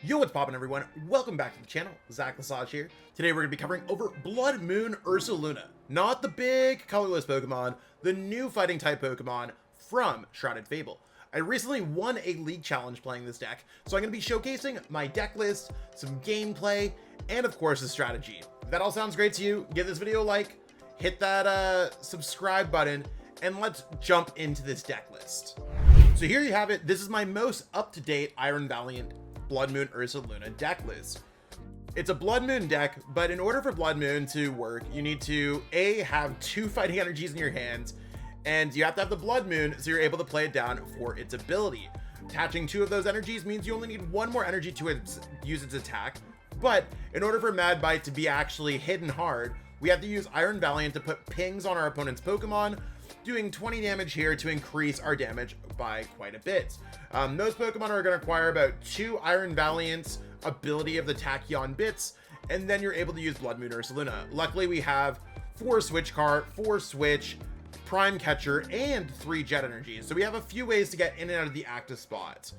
Yo, what's poppin' everyone? Welcome back to the channel. Zach Lesage here. Today we're going to be covering over Bloodmoon Ursaluna. Not the big colorless Pokemon, the new fighting type Pokemon from Shrouded Fable. I recently won a league challenge playing this deck, so I'm going to be showcasing my deck list, some gameplay, and of course the strategy. If that all sounds great to you, give this video a like, hit that subscribe button, and let's jump into this deck list. So here you have it. This is my most up-to-date Iron Valiant Bloodmoon Ursaluna deck list. It's a Bloodmoon deck, but in order for Bloodmoon to work, you need to A, have 2 fighting energies in your hands, and you have to have the Bloodmoon so you're able to play it down for its ability. Attaching 2 of those energies means you only need 1 more energy to use its attack, but in order for Mad Bite to be actually hidden hard, we have to use Iron Valiant to put pings on our opponent's Pokemon, doing 20 damage here to increase our damage by quite a bit. Those Pokemon are going to require about 2 Iron Valiant's ability of the Tachyon bits, and then you're able to use Bloodmoon Ursaluna. Luckily, we have 4 Switch Cart, 4 Switch, Prime Catcher, and 3 Jet Energies, so we have a few ways to get in and out of the active spots.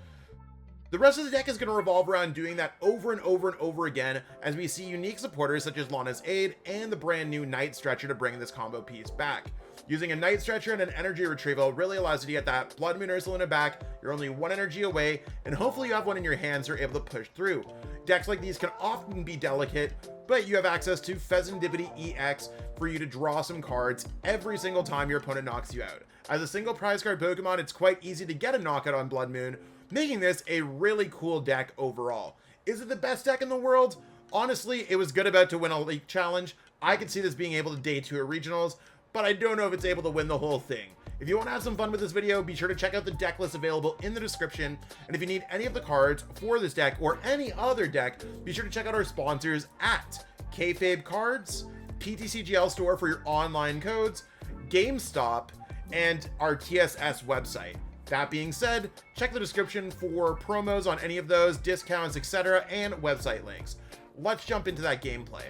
The rest of the deck is going to revolve around doing that over and over and over again as we see unique supporters such as Lana's Aid and the brand new Night Stretcher to bring this combo piece back. Using a Night Stretcher and an energy retrieval really allows you to get that Bloodmoon Ursaluna back. You're only 1 energy away, and hopefully you have 1 in your hands so you're able to push through. Decks like these can often be delicate, but you have access to Serendipity EX for you to draw some cards every single time your opponent knocks you out. As a single prize card Pokemon, it's quite easy to get a knockout on Bloodmoon, making this a really cool deck overall. Is it the best deck in the world? Honestly, it was good about to win a league challenge. I could see this being able to day 2 at regionals, but I don't know if it's able to win the whole thing. If you want to have some fun with this video, be sure to check out the deck list available in the description. And if you need any of the cards for this deck or any other deck, be sure to check out our sponsors at Kayfabe Cards, PTCGL Store for your online codes, GameStop, and our TSS website. That being said, check the description for promos on any of those, discounts, etc., and website links. Let's jump into that gameplay.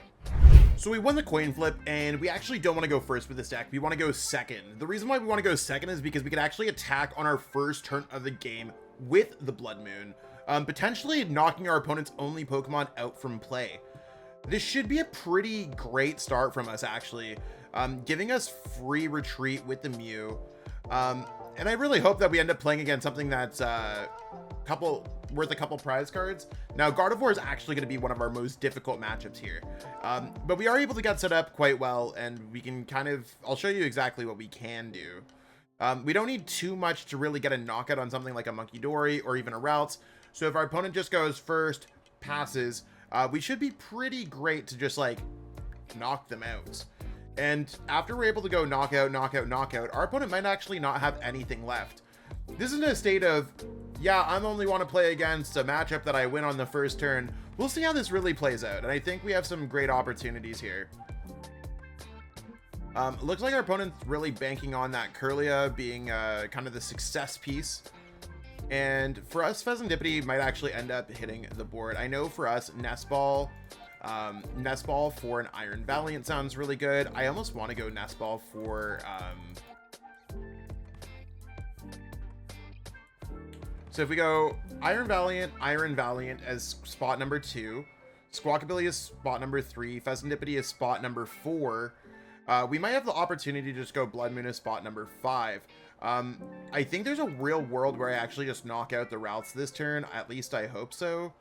So we won the coin flip, and we actually don't want to go first with this deck. We want to go second. The reason why we want to go second is because we could actually attack on our first turn of the game with the Bloodmoon, potentially knocking our opponent's only Pokemon out from play. This should be a pretty great start from us, actually, giving us free retreat with the Mew. And I really hope that we end up playing against something that's worth a couple prize cards. Now, Gardevoir is actually going to be one of our most difficult matchups here. But we are able to get set up quite well, and we can I'll show you exactly what we can do. We don't need too much to really get a knockout on something like a Munkidori or even a Routes. So if our opponent just goes first, passes, we should be pretty great to just like knock them out. And after we're able to go knockout, knockout, knockout, our opponent might actually not have anything left. This is in a state of, yeah, I only want to play against a matchup that I win on the first turn. We'll see how this really plays out, and I think we have some great opportunities here. Looks like our opponent's really banking on that Kirlia being kind of the success piece. And for us, Serendipity might actually end up hitting the board. I know for us, Nest Ball for an Iron Valiant sounds really good. I almost want to go Nest Ball for so if we go Iron Valiant as spot number 2, Squawkabilly is spot number 3, Serendipity is spot number 4, we might have the opportunity to just go Bloodmoon as spot number 5. I think there's a real world where I actually just knock out the Routes this turn. At least I hope so.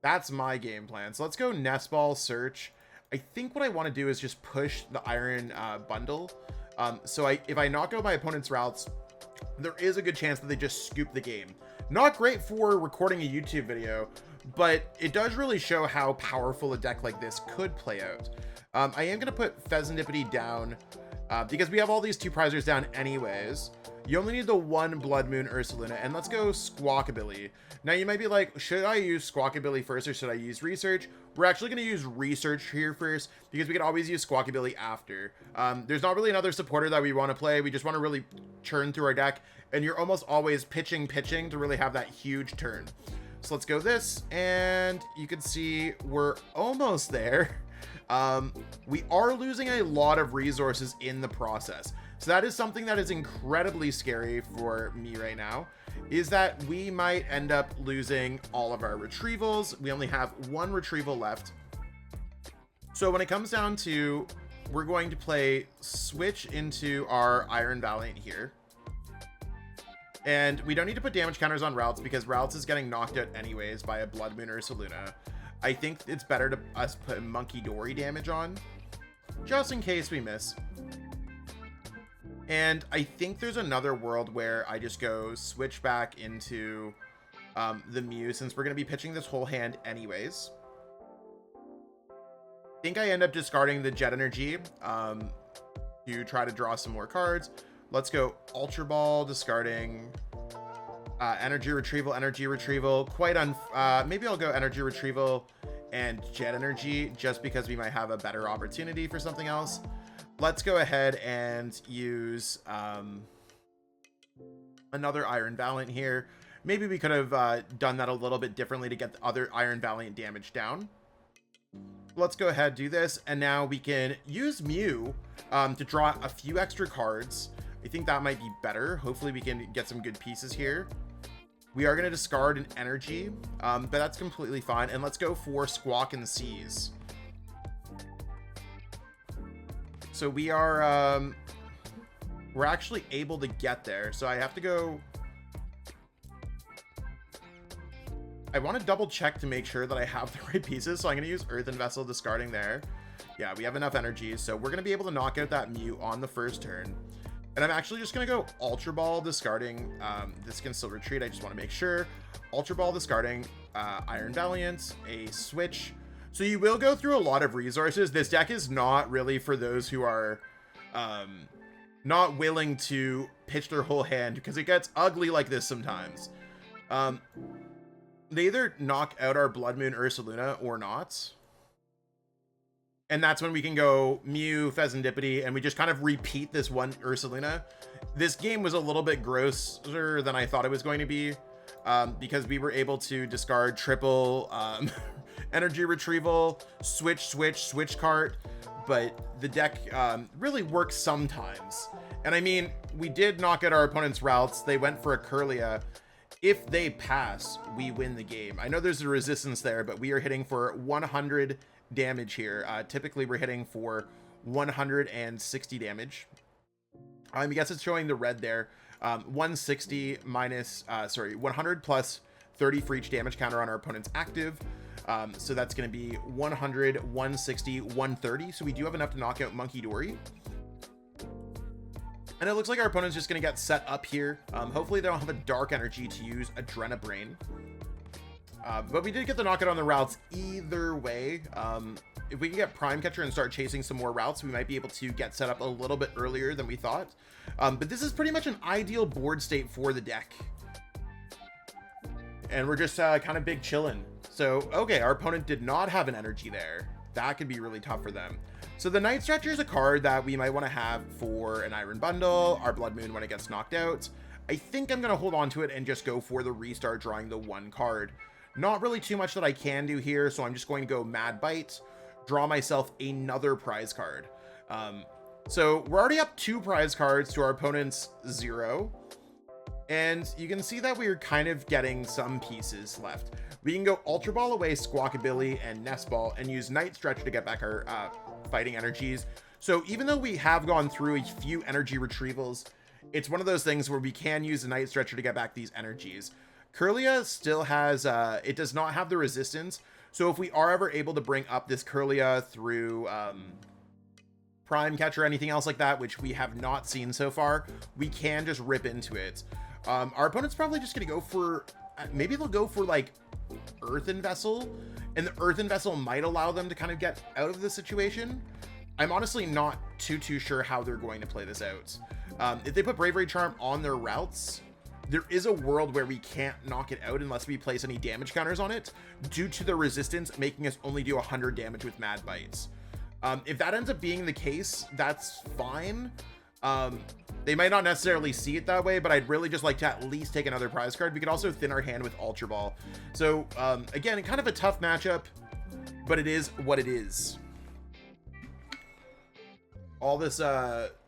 That's my game plan. So let's go Nest Ball, Search. I think what I want to do is just push the Iron bundle. So if I knock out my opponent's Routes, there is a good chance that they just scoop the game. Not great for recording a YouTube video, but it does really show how powerful a deck like this could play out. I am going to put Serendipity down because we have all these 2 prizers down anyways. You only need the 1 Bloodmoon Ursaluna, and let's go Squawkabilly. Now you might be like, should I use Squawkabilly first or should I use Research? We're actually going to use Research here first because we can always use Squawkabilly after. There's not really another supporter that we want to play. We just want to really churn through our deck, and you're almost always pitching to really have that huge turn. So let's go this, and you can see we're almost there. We are losing a lot of resources in the process. So that is something that is incredibly scary for me right now, is that we might end up losing all of our retrievals. We only have one retrieval left. So when it comes down to, we're going to play switch into our Iron Valiant here. And we don't need to put damage counters on Routes because Routes is getting knocked out anyways by a Bloodmoon Ursaluna. I think it's better to us put Monkey Dory damage on, just in case we miss. And I think there's another world where I just go switch back into the Mew, since we're going to be pitching this whole hand anyways. I think I end up discarding the Jet Energy to try to draw some more cards. Let's go Ultra Ball, discarding Energy Retrieval, maybe I'll go Energy Retrieval and Jet Energy, just because we might have a better opportunity for something else. Let's go ahead and use another Iron Valiant here. Maybe we could have done that a little bit differently to get the other Iron Valiant damage down. Let's go ahead, do this, and now we can use Mew to draw a few extra cards. I think that might be better. Hopefully we can get some good pieces here. We are going to discard an energy, but that's completely fine. And let's go for Squawk and Seize. So we are, we're actually able to get there. So I have to go. I want to double check to make sure that I have the right pieces. So I'm going to use Earthen Vessel, discarding there. Yeah, we have enough energies. So we're going to be able to knock out that Mew on the first turn. And I'm actually just going to go Ultra Ball, discarding, this can still retreat. I just want to make sure. Ultra Ball, discarding Iron Valiant, a switch. So you will go through a lot of resources. This deck is not really for those who are not willing to pitch their whole hand, because it gets ugly like this sometimes. They either knock out our Bloodmoon Ursaluna or not. And that's when we can go Mew, Pheasantipity, and we just kind of repeat this one Ursaluna. This game was a little bit grosser than I thought it was going to be, because we were able to discard triple energy retrieval, switch cart, but the deck really works sometimes. And I mean, we did knock out our opponent's Routes. They went for a Kirlia. If they pass, we win the game. I know there's a resistance there, but we are hitting for 100 damage here. Typically we're hitting for 160 damage. I guess it's showing the red there. 160 minus 100 plus 30 for each damage counter on our opponent's active. So that's going to be 100, 160, 130. So we do have enough to knock out Monkey Dory. And it looks like our opponent's just going to get set up here. Hopefully they don't have a dark energy to use Adrenabrain. But we did get the knockout on the Routes either way. If we can get Prime Catcher and start chasing some more Routes, we might be able to get set up a little bit earlier than we thought. But this is pretty much an ideal board state for the deck. And we're just kind of big chillin'. So, okay, our opponent did not have an energy there. That could be really tough for them. So the Night Stretcher is a card that we might want to have for an Iron Bundle, our Blood Moon when it gets knocked out. I think I'm going to hold on to it and just go for the restart, drawing the one card. Not really too much that I can do here, so I'm just going to go Mad Bite, draw myself another prize card. So we're already up 2 prize cards to our opponent's 0. And you can see that we're kind of getting some pieces left. We can go Ultra Ball away Squawkabilly and Nest Ball and use Night Stretcher to get back our fighting energies. So even though we have gone through a few energy retrievals, it's one of those things where we can use the Night Stretcher to get back these energies. Kirlia still has, it does not have the resistance. So if we are ever able to bring up this Kirlia through Prime Catcher or anything else like that, which we have not seen so far, we can just rip into it. Our opponent's probably just going to go for, maybe they'll go for like Earthen Vessel, and the Earthen Vessel might allow them to kind of get out of the situation. I'm honestly not too sure how they're going to play this out. If they put Bravery Charm on their Routes, there is a world where we can't knock it out unless we place any damage counters on it due to the resistance, making us only do 100 damage with Mad Bites. If that ends up being the case, that's fine. They might not necessarily see it that way, but I'd really just like to at least take another prize card. We could also thin our hand with Ultra Ball. So again, kind of a tough matchup, but it is what it is. All this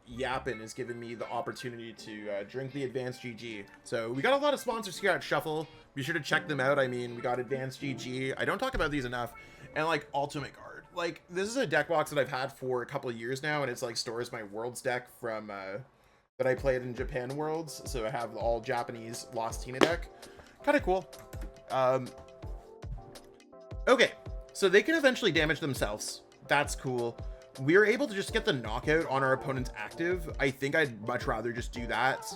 Yappin is giving me the opportunity to drink the Advanced GG. So we got a lot of sponsors here at Shuffle. Be sure to check them out. I mean, we got Advanced GG. I don't talk about these enough. And like Ultimate Guard. Like, this is a deck box that I've had for a couple of years now, and it's like stores my Worlds deck from that I played in Japan Worlds. So I have the all Japanese Lost Tina deck. Kind of cool. Okay, so they can eventually damage themselves. That's cool. We are able to just get the knockout on our opponent's active. I think I'd much rather just do that.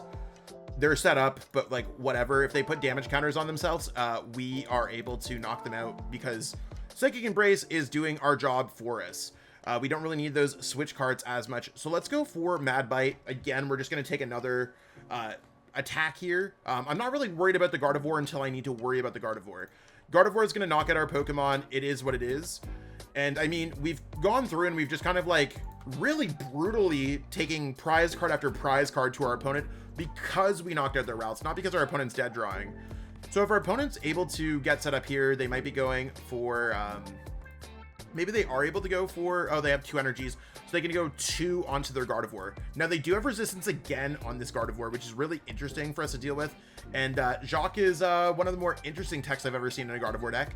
They're set up, but like whatever. If they put damage counters on themselves, we are able to knock them out because Psychic Embrace is doing our job for us. We don't really need those switch cards as much. So let's go for Mad Bite. Again, we're just going to take another attack here. I'm not really worried about the Gardevoir until I need to worry about the Gardevoir. Gardevoir is going to knock out our Pokemon. It is what it is. And I mean, we've gone through and we've just kind of like really brutally taking prize card after prize card to our opponent because we knocked out their routes, not because our opponent's dead drawing. So if our opponent's able to get set up here, they might be going for, maybe they are able to go for, oh, they have 2 energies, so they can go 2 onto their Gardevoir. Now they do have resistance again on this Gardevoir, which is really interesting for us to deal with. And Jacques is one of the more interesting techs I've ever seen in a Gardevoir deck.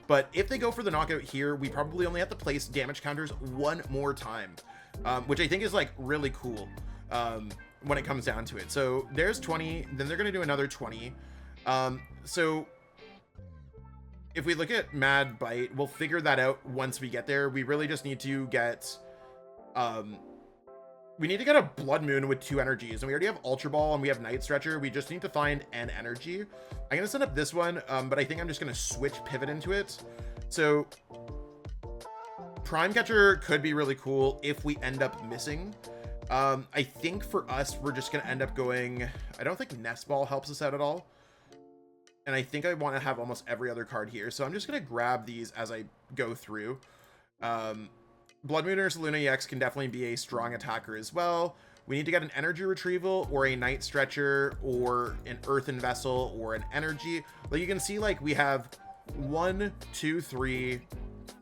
But if they go for the knockout here, we probably only have to place damage counters 1 more time, which I think is like really cool when it comes down to it. So there's 20, then they're going to do another 20. So if we look at Mad Bite, we'll figure that out once we get there. We really just need to get, we need to get a Blood Moon with 2 energies, and we already have Ultra Ball and we have Night Stretcher. We just need to find an energy. I'm going to set up this one, but I think I'm just going to switch pivot into it. So Prime Catcher could be really cool if we end up missing. I think for us, we're just going to end up going, I don't think Nest Ball helps us out at all. And I think I want to have almost every other card here. So I'm just going to grab these as I go through. Bloodmoon Ursaluna EX can definitely be a strong attacker as well. We need to get an energy retrieval or a Night Stretcher or an Earthen Vessel or an energy. Like you can see, like we have 1, 2, 3,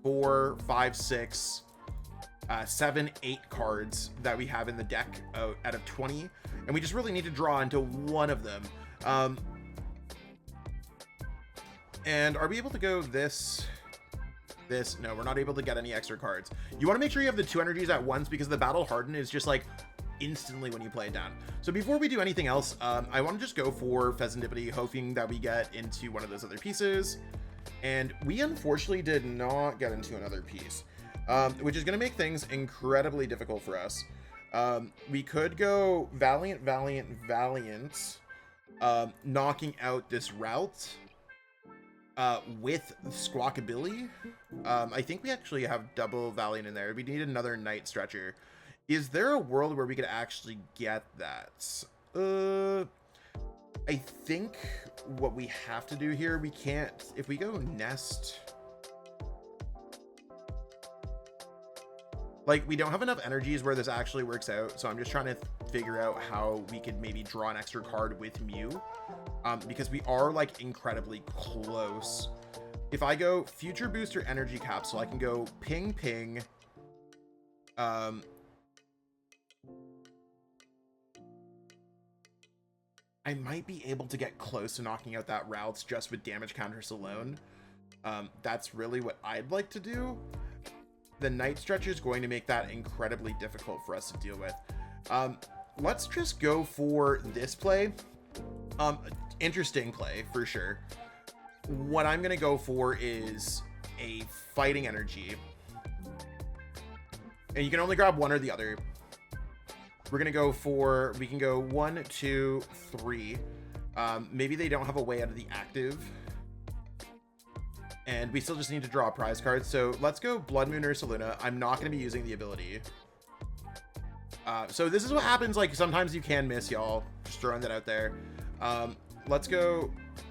4, 5, 6, 7, 8 cards that we have in the deck out of 20. And we just really need to draw into one of them. And are we able to go this? No, we're not able to get any extra cards. You want to make sure you have the 2 energies at once because the Battle Harden is just like instantly when you play it down. So before we do anything else, I want to just go for Pheasantipity, hoping that we get into one of those other pieces. And we unfortunately did not get into another piece, which is going to make things incredibly difficult for us. We could go Valiant, knocking out this route with Squawkabilly. I think we actually have double Valiant in there. We need another Night Stretcher. Is there a world where we could actually get that? I think what we have to do here, we can't, if we go Nest, like we don't have enough energies where this actually works out. So I'm just trying to figure out how we could maybe draw an extra card with Mew, because we are like incredibly close. If I go Future Booster Energy Capsule, I can go Ping Ping, I might be able to get close to knocking out that routes just with damage counters alone. That's really what I'd like to do. The Night Stretcher is going to make that incredibly difficult for us to deal with. Let's just go for this play. Interesting play for sure. What I'm going to go for is a Fighting Energy. And you can only grab one or the other. We're going to go for, we can go 1, 2, 3. Maybe they don't have a way out of the active. And we still just need to draw a prize card. So let's go Bloodmoon Ursaluna. I'm not going to be using the ability. So this is what happens. Like sometimes you can miss, y'all. Just throwing that out there. Let's go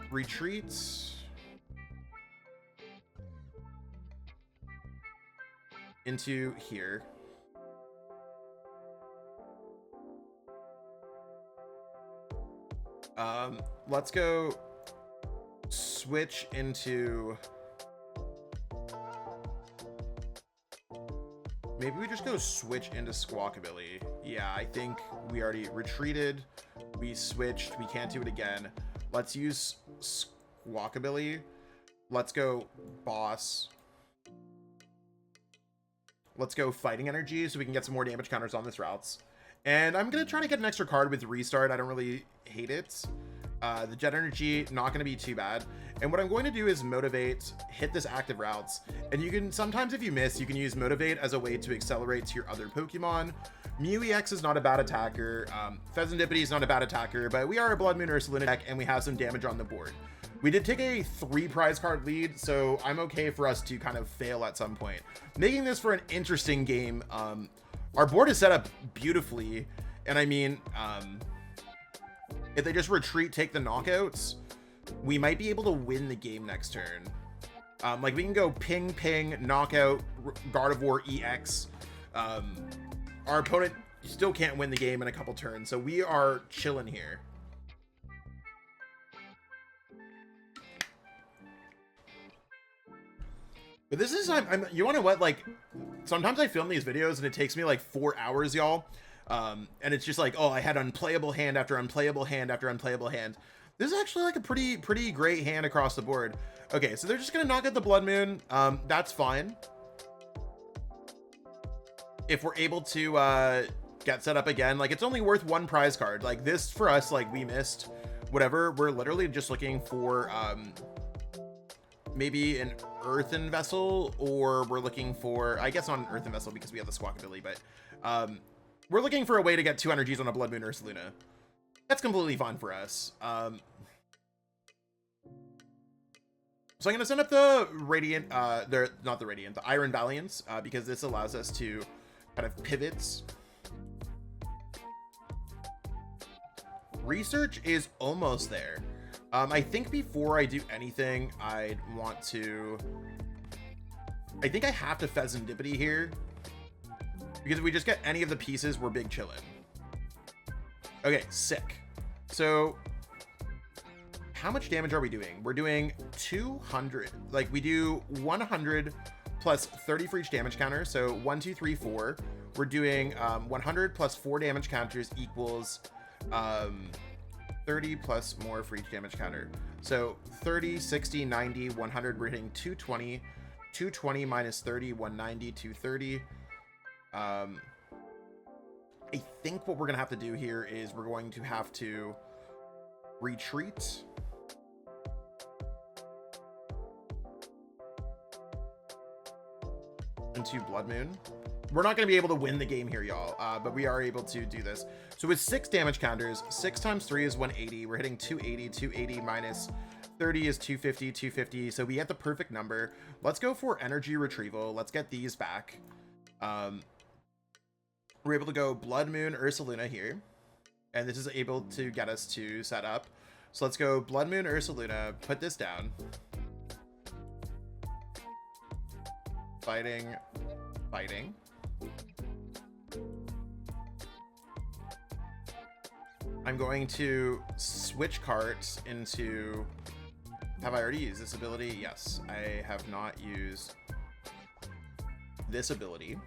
Retreats. Into here. Let's go switch into, maybe we just go switch into Squawkabilly. Yeah, I think we already retreated. We switched. We can't do it again. Let's use Squawkabilly. Let's go boss. Let's go fighting energy so we can get some more damage counters on this routes. And I'm going to try to get an extra card with restart. I don't really hate it. The jet energy, not going to be too bad. And what I'm going to do is motivate, hit this active routes. And you can, sometimes if you miss, you can use motivate as a way to accelerate to your other Pokemon. Mew EX is not a bad attacker. Pheasantipity is not a bad attacker, but we are a Bloodmoon Ursaluna deck and we have some damage on the board. We did take a 3 prize card lead, so I'm okay for us to kind of fail at some point, making this for an interesting game. Our board is set up beautifully, and I mean, if they just retreat, take the knockouts, we might be able to win the game next turn. Like we can go ping, ping, knockout, Gardevoir EX. Our opponent still can't win the game in a couple turns, so we are chilling here. But this is, you want to what, like, sometimes I film these videos and it takes me like 4 hours, y'all. And it's just like, oh, I had unplayable hand after unplayable hand after unplayable hand. This is actually like a pretty great hand across the board. Okay, so they're just going to knock out the Bloodmoon. That's fine. If we're able to get set up again, like it's only worth 1 prize card. Like this for us, like we missed whatever. We're literally just looking for maybe an earthen vessel, or we're looking for, I guess not an earthen vessel because we have the Squawkabilly, but we're looking for a way to get 2 energies on a Bloodmoon Ursaluna. That's completely fine for us. So I'm going to send up the Radiant, not the Radiant, the Iron Valiants, because this allows us to kind of pivots. Research is almost there. I think before I do anything, I'd want to, I think I have to Pheasantipity here, because if we just get any of the pieces, we're big chillin'. Okay, sick. So how much damage are we doing? We're doing 200. Like we do 100 plus 30 for each damage counter. So 1, 2, 3, 4. We're doing 100 plus 4 damage counters equals 30 plus more for each damage counter. So 30, 60, 90, 100. We're hitting 220. 220 minus 30, 190, 230. I think what we're going to have to do here is we're going to have to retreat. Into Bloodmoon. We're not going to be able to win the game here, y'all, but we are able to do this. So with 6 damage counters, 6 times 3 is 180. We're hitting 280. 280 minus 30 is 250. 250. So we get the perfect number. Let's go for energy retrieval. Let's get these back. We're able to go Bloodmoon Ursaluna here, and this is able to get us to set up. So let's go Bloodmoon Ursaluna, put this down. Fighting, fighting. I'm going to switch cards into, have I already used this ability? Yes, I have not used this ability.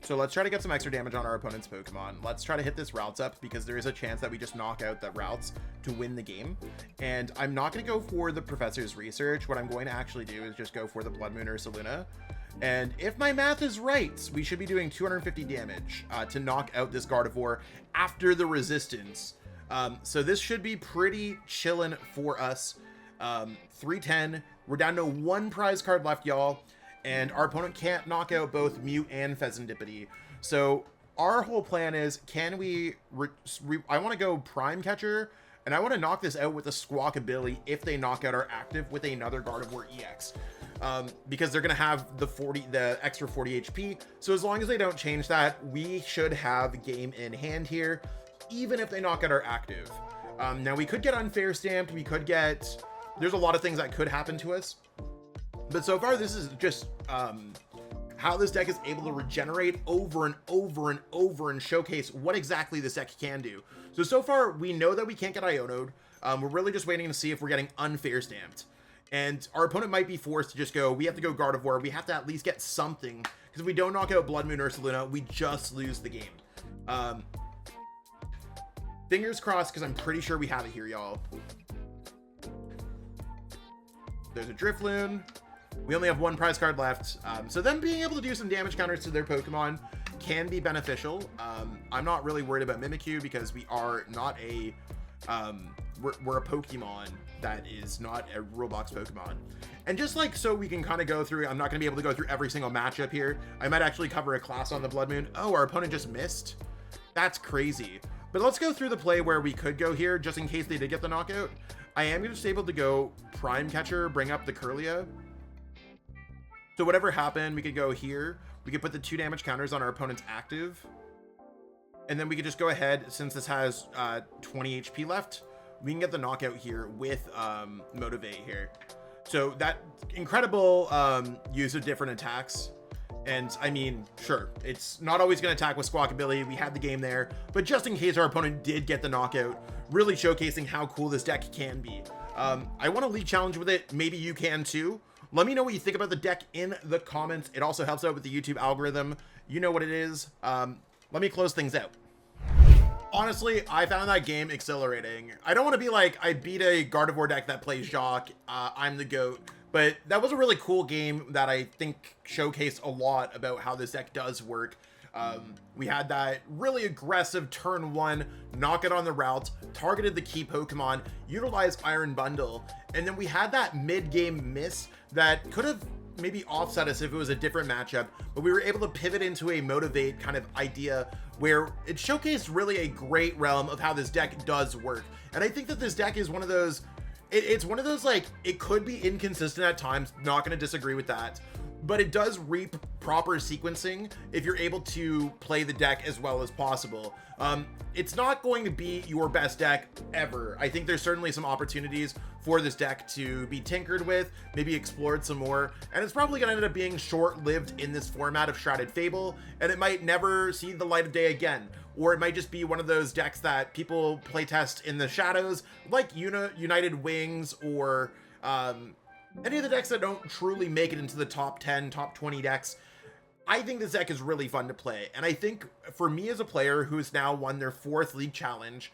So let's try to get some extra damage on our opponent's Pokemon. Let's try to hit this routes up because there is a chance that we just knock out the routes to win the game. And I'm not going to go for the Professor's Research. What I'm going to actually do is just go for the Bloodmoon Ursaluna. And if my math is right, we should be doing 250 damage to knock out this Gardevoir after the resistance. So this should be pretty chillin' for us. 310. We're down to 1 prize card left, y'all. And our opponent can't knock out both Mew and Pheasantipity. So our whole plan is, can we... I want to go Prime Catcher, and I want to knock this out with a Squawkabilly if they knock out our active with another Gardevoir EX. Because they're going to have the extra 40 HP. So as long as they don't change that, we should have game in hand here, even if they knock out our active. Now, we could get unfair stamped. We could get... There's a lot of things that could happen to us. But so far, this is just how this deck is able to regenerate over and over and over and showcase what exactly this deck can do. So far, we know that we can't get Iono'd. We're really just waiting to see if we're getting unfair stamped. And our opponent might be forced to just go, we have to go Gardevoir. We have to at least get something. Because if we don't knock out Bloodmoon Ursaluna, we just lose the game. Fingers crossed, because I'm pretty sure we have it here, y'all. There's a Drifloon. We only have one prize card left. So them being able to do some damage counters to their Pokemon can be beneficial. I'm not really worried about Mimikyu because we are not a... we're a Pokemon that is not a Roblox Pokemon. And just like so we can kind of go through, I'm not going to be able to go through every single matchup here. I might actually cover a class on the Bloodmoon. Oh, our opponent just missed? That's crazy. But let's go through the play where we could go here, just in case they did get the knockout. I am just able to go Prime Catcher, bring up the Curlia. So whatever happened, we could go here. We could put the 2 damage counters on our opponent's active. And then we could just go ahead, since this has 20 HP left, we can get the knockout here with Motivate here. So that incredible use of different attacks. And I mean, sure, it's not always going to attack with Squawkabilly. We had the game there, but just in case our opponent did get the knockout, really showcasing how cool this deck can be. I want to league challenge with it. Maybe you can too. Let me know what you think about the deck in the comments. It also helps out with the YouTube algorithm. You know what it is. Let me close things out. Honestly, I found that game exhilarating. I don't want to be like, I beat a Gardevoir deck that plays Jacques, I'm the GOAT, but that was a really cool game that I think showcased a lot about how this deck does work. We had that really aggressive turn 1, knock it on the route, targeted the key Pokemon, utilized Iron Bundle, and then we had that mid-game miss that could have maybe offset us if it was a different matchup, but we were able to pivot into a Motivate kind of idea where it showcased really a great realm of how this deck does work. And I think that this deck is one of those, it's one of those, like, it could be inconsistent at times, not going to disagree with that, but it does reap proper sequencing if you're able to play the deck as well as possible. It's not going to be your best deck ever. I think there's certainly some opportunities for this deck to be tinkered with, maybe explored some more, and it's probably going to end up being short-lived in this format of Shrouded Fable, and it might never see the light of day again. Or it might just be one of those decks that people playtest in the shadows, like United Wings, or any of the decks that don't truly make it into the top 10, top 20 decks. I think this deck is really fun to play, and I think for me as a player who's now won their 4th league challenge,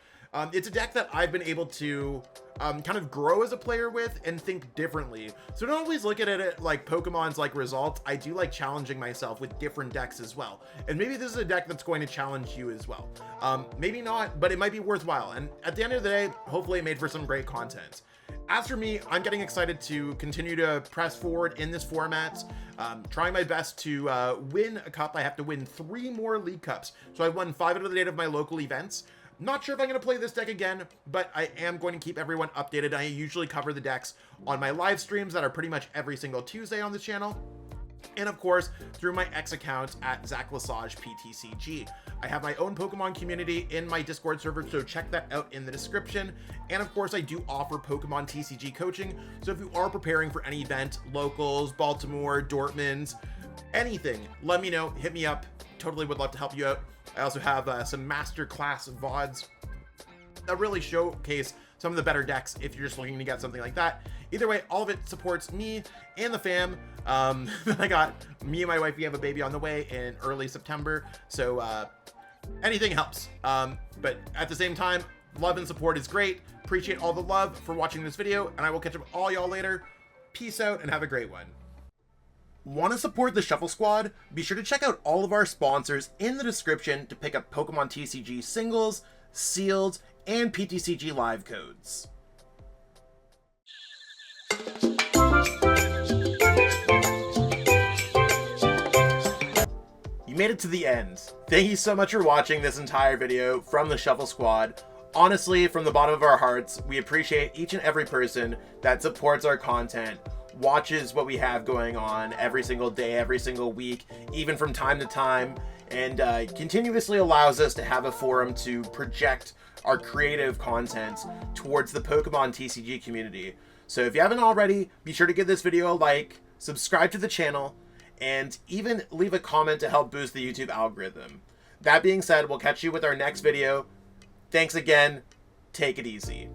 it's a deck that I've been able to kind of grow as a player with and think differently. So don't always look at it like Pokemon's like results. I do like challenging myself with different decks as well. And maybe this is a deck that's going to challenge you as well. Maybe not, but it might be worthwhile. And at the end of the day, hopefully it made for some great content. As for me, I'm getting excited to continue to press forward in this format, trying my best to win a cup. I have to win 3 more league cups. So I've won 5 out of the 8 of my local events. Not sure if I'm going to play this deck again, but I am going to keep everyone updated. I usually cover the decks on my live streams that are pretty much every single Tuesday on this channel. And of course, through my X account at Zach Lesage PTCG. I have my own Pokemon community in my Discord server, so check that out in the description. And of course, I do offer Pokemon TCG coaching. So if you are preparing for any event, locals, Baltimore, Dortmund, anything, let me know, hit me up. Totally would love to help you out. I also have some masterclass VODs that really showcase some of the better decks if you're just looking to get something like that. Either way, all of it supports me and the fam. I got me and my wife, we have a baby on the way in early September, so anything helps. But at the same time, love and support is great. Appreciate all the love for watching this video, and I will catch up with all y'all later. Peace out and have a great one. Want to support the Shuffle Squad? Be sure to check out all of our sponsors in the description to pick up Pokemon TCG singles, sealed, and PTCG live codes. You made it to the end. Thank you so much for watching this entire video from the Shuffle Squad. Honestly, from the bottom of our hearts, we appreciate each and every person that supports our content, watches what we have going on every single day, every single week, even from time to time, and continuously allows us to have a forum to project our creative content towards the Pokemon TCG community. So if you haven't already, be sure to give this video a like, subscribe to the channel, and even leave a comment to help boost the YouTube algorithm. That being said, we'll catch you with our next video. Thanks again. Take it easy.